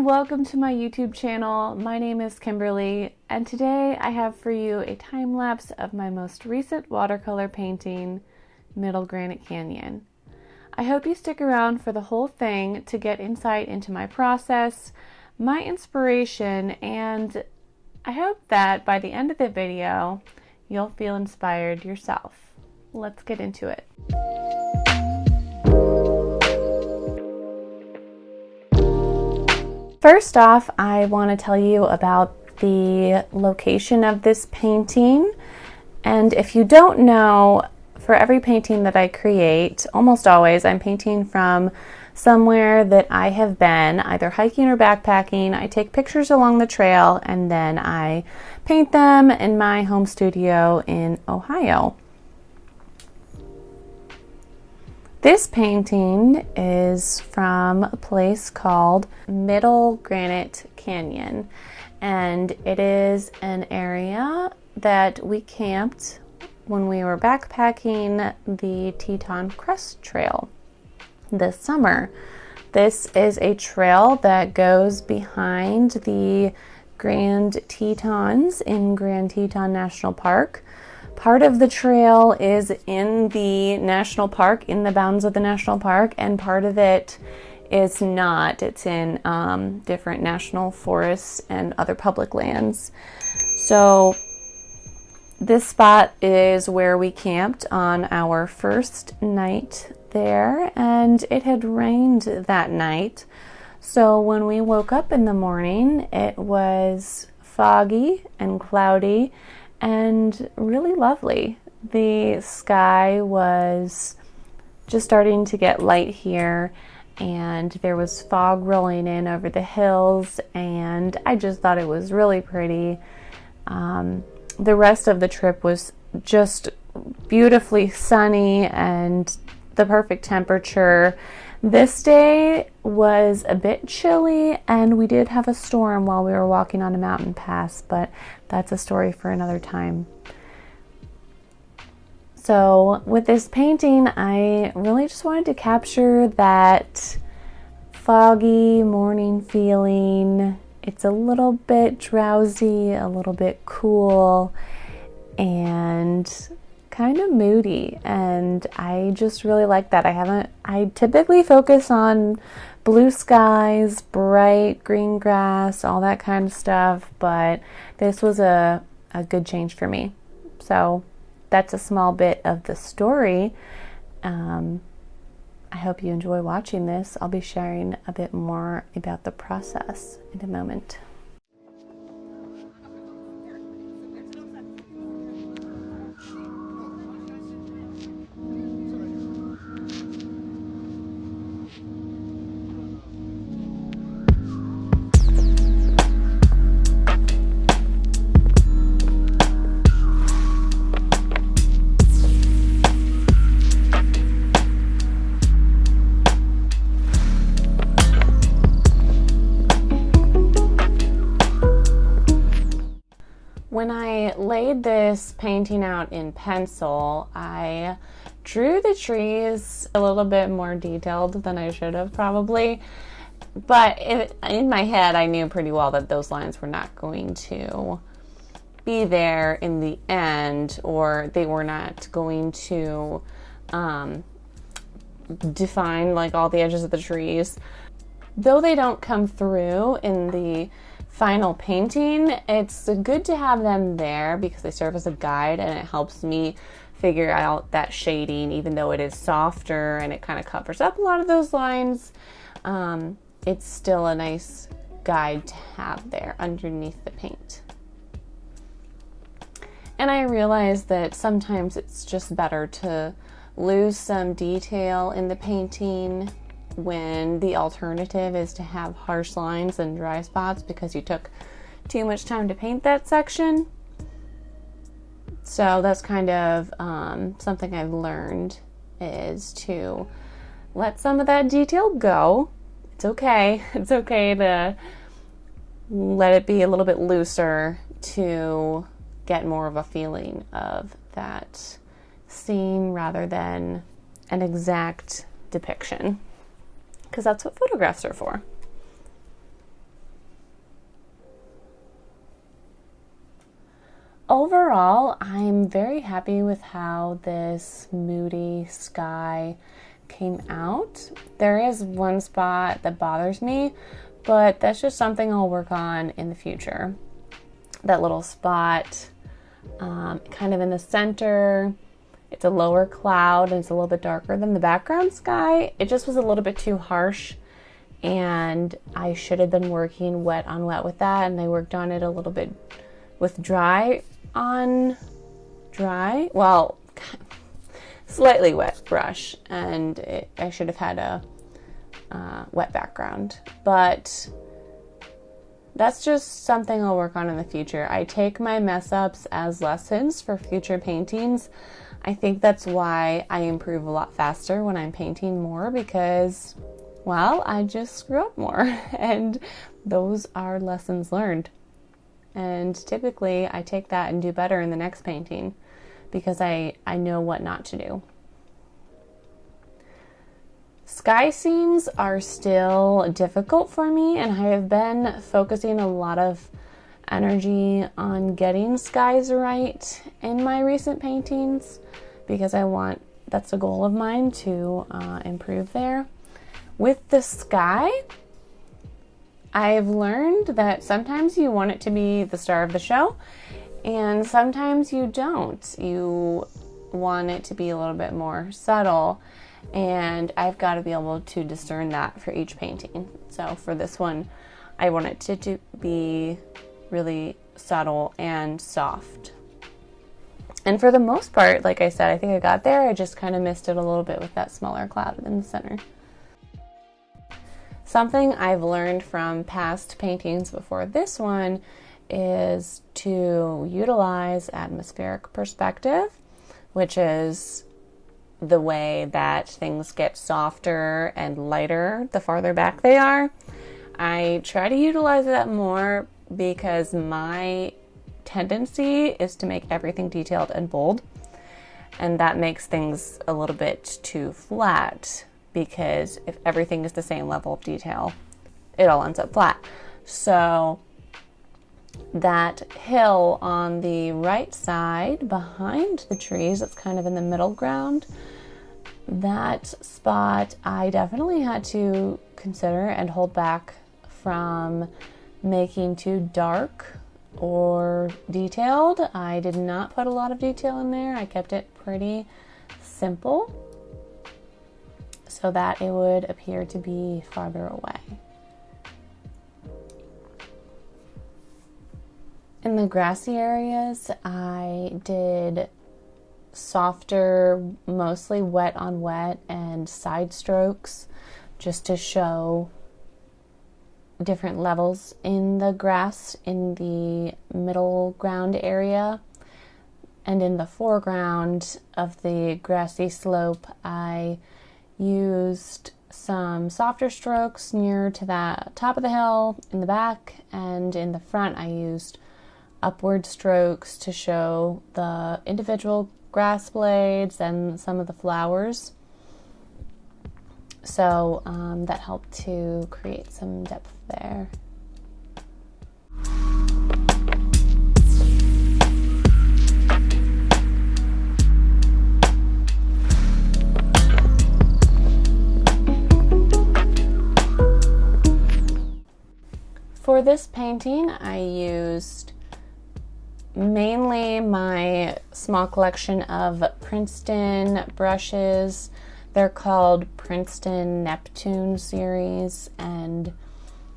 welcome to my YouTube channel. My name is Kimberlee, and today I have for you a time lapse of my most recent watercolor painting, Middle Granite Canyon. I hope you stick around for the whole thing to get insight into my process, my inspiration, and I hope that by the end of the video, you'll feel inspired yourself. Let's get into it. First off, I want to tell you about the location of this painting. And if you don't know, for every painting that I create, almost always I'm painting from somewhere that I have been, either hiking or backpacking. I take pictures along the trail and then I paint them in my home studio in Ohio. This painting is from a place called Middle Granite Canyon, and it is an area that we camped when we were backpacking the Teton Crest Trail this summer. This is a trail that goes behind the Grand Tetons in Grand Teton National Park. Part of the trail is in the national park, in the bounds of the national park, and part of it is not. It's in different national forests and other public lands. So this spot is where we camped on our first night there, and it had rained that night. So when we woke up in the morning, it was foggy and cloudy and really lovely. The sky was just starting to get light here, and there was fog rolling in over the hills, and I just thought it was really pretty. The rest of the trip was just beautifully sunny and the perfect temperature. This day was a bit chilly, and we did have a storm while we were walking on a mountain pass, but that's a story for another time. So with this painting, I really just wanted to capture that foggy morning feeling. It's a little bit drowsy, a little bit cool, and kind of moody, and I just really like that. I typically focus on blue skies, bright green grass, all that kind of stuff, but this was a good change for me. So that's a small bit of the story. I hope you enjoy watching this. I'll be sharing a bit more about the process in a moment. When I laid this painting out in pencil, I drew the trees a little bit more detailed than I should have probably, but in my head I knew pretty well that those lines were not going to be there in the end, or they were not going to define like all the edges of the trees. Though they don't come through in the final painting, it's good to have them there because they serve as a guide, and it helps me figure out that shading. Even though it is softer and it kind of covers up a lot of those lines, it's still a nice guide to have there underneath the paint. And I realized that sometimes it's just better to lose some detail in the painting when the alternative is to have harsh lines and dry spots because you took too much time to paint that section. So that's kind of something I've learned, is to let some of that detail go. It's okay. It's okay to let it be a little bit looser to get more of a feeling of that scene rather than an exact depiction, because that's what photographs are for. Overall, I'm very happy with how this moody sky came out. There is one spot that bothers me, but that's just something I'll work on in the future. That little spot kind of in the center, it's a lower cloud and it's a little bit darker than the background sky. It just was a little bit too harsh, and I should have been working wet on wet with that, and I worked on it a little bit with dry on dry. Well, slightly wet brush, and I should have had a wet background, but that's just something I'll work on in the future. I take my mess ups as lessons for future paintings. I think that's why I improve a lot faster when I'm painting more, because, well, I just screw up more and those are lessons learned. And typically I take that and do better in the next painting because I know what not to do. Sky scenes are still difficult for me, and I have been focusing a lot of energy on getting skies right in my recent paintings because that's a goal of mine to improve there. With the sky, I've learned that sometimes you want it to be the star of the show, and sometimes you don't. You want it to be a little bit more subtle, and I've got to be able to discern that for each painting. So for this one, I want it to be really subtle and soft. And for the most part, like I said, I think I got there. I just kind of missed it a little bit with that smaller cloud in the center. Something I've learned from past paintings before this one is to utilize atmospheric perspective, which is the way that things get softer and lighter the farther back they are. I try to utilize that more because my tendency is to make everything detailed and bold, and that makes things a little bit too flat, because if everything is the same level of detail, it all ends up flat. So that hill on the right side behind the trees, it's kind of in the middle ground, that spot I definitely had to consider and hold back from making too dark or detailed. I did not put a lot of detail in there. I kept it pretty simple so that it would appear to be farther away. In the grassy areas, I did softer, mostly wet on wet and side strokes just to show different levels in the grass in the middle ground area. And in the foreground of the grassy slope, I used some softer strokes near to the top of the hill in the back, and in the front I used upward strokes to show the individual grass blades and some of the flowers. So that helped to create some depth there. For this painting, I used mainly my small collection of Princeton brushes. They're called Princeton Neptune series, and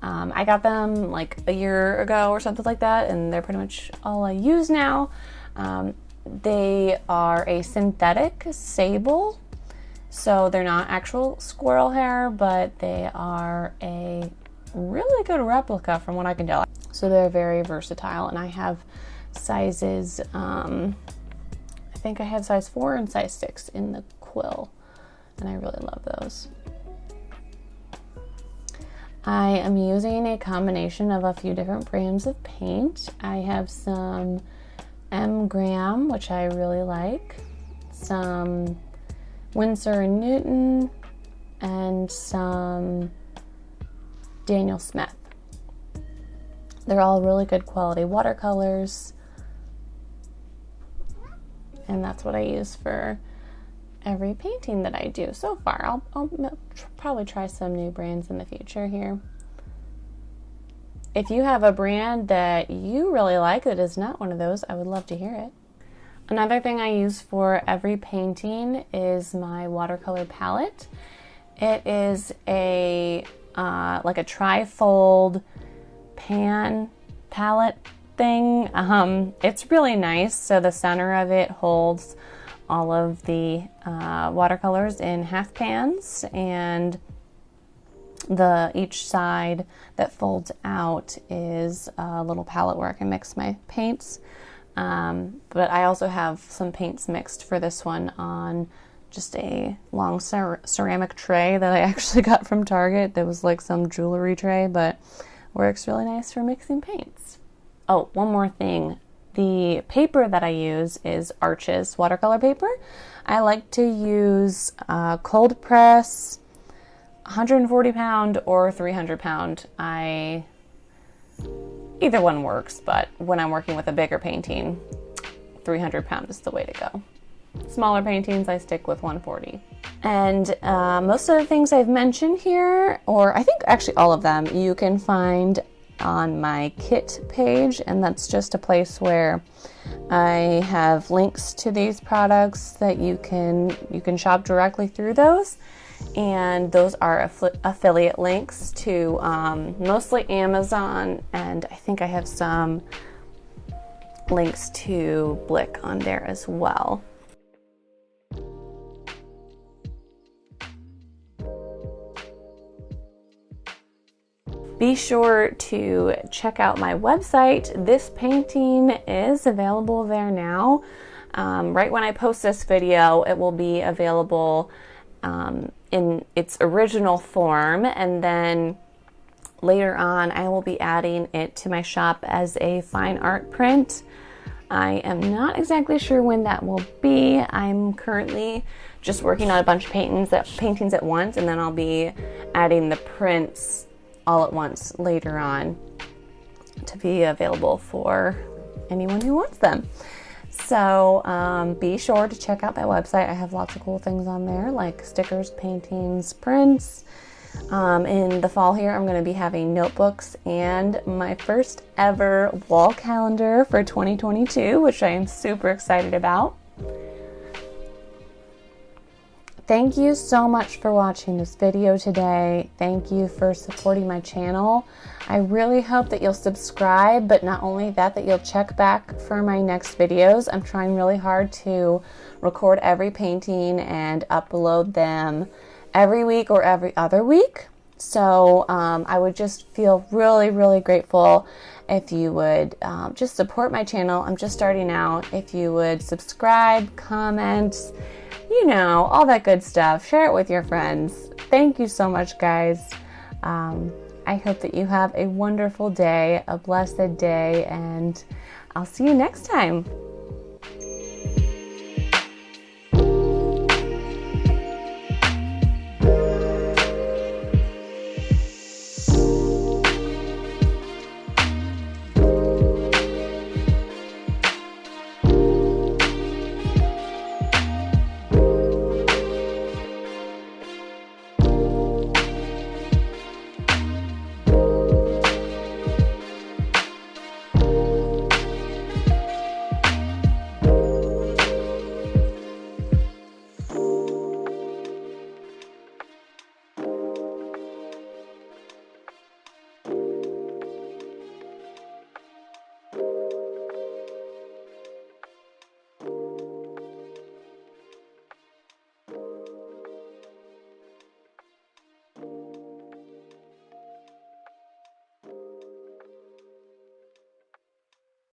I got them like a year ago or something like that, and they're pretty much all I use now. They are a synthetic sable, so they're not actual squirrel hair, but they are a really good replica from what I can tell. So they're very versatile, and I have sizes, I think I have size 4 and size 6 in the quill, and I really love those. I am using a combination of a few different brands of paint. I have some M. Graham, which I really like, some Winsor & Newton, and some Daniel Smith. They're all really good quality watercolors. and that's what I use for every painting that I do so far. I'll probably try some new brands in the future here. If you have a brand that you really like that is not one of those, I would love to hear it. Another thing I use for every painting is my watercolor palette. It is a like a tri-fold pan palette thing. It's really nice. So the center of it holds all of the watercolors in half pans, and each side that folds out is a little palette where I can mix my paints. But I also have some paints mixed for this one on just a long ceramic tray that I actually got from Target. That was like some jewelry tray, but works really nice for mixing paints. Oh, one more thing. The paper that I use is Arches watercolor paper. I like to use cold press, 140 pound or 300 pound. Either one works, but when I'm working with a bigger painting, 300 pound is the way to go. Smaller paintings, I stick with 140. And most of the things I've mentioned here, or I think actually all of them, you can find on my kit page, and that's just a place where I have links to these products that you can shop directly through those. And those are affiliate links to mostly Amazon, and I think I have some links to Blick on there as well. Be sure to check out my website. This painting is available there now. Right when I post this video, it will be available in its original form, and then later on I will be adding it to my shop as a fine art print. I am not exactly sure when that will be. I'm currently just working on a bunch of paintings at once, and then I'll be adding the prints all at once later on to be available for anyone who wants them. So be sure to check out my website. I have lots of cool things on there, like stickers, paintings, prints. In the fall here, I'm going to be having notebooks and my first ever wall calendar for 2022, which I am super excited about. Thank you so much for watching this video today. Thank you for supporting my channel. I really hope that you'll subscribe, but not only that you'll check back for my next videos. I'm trying really hard to record every painting and upload them every week or every other week. So I would just feel really, really grateful if you would just support my channel. I'm just starting out. If you would subscribe, comment, you know, all that good stuff. Share it with your friends. Thank you so much, guys. I hope that you have a wonderful day, a blessed day, and I'll see you next time.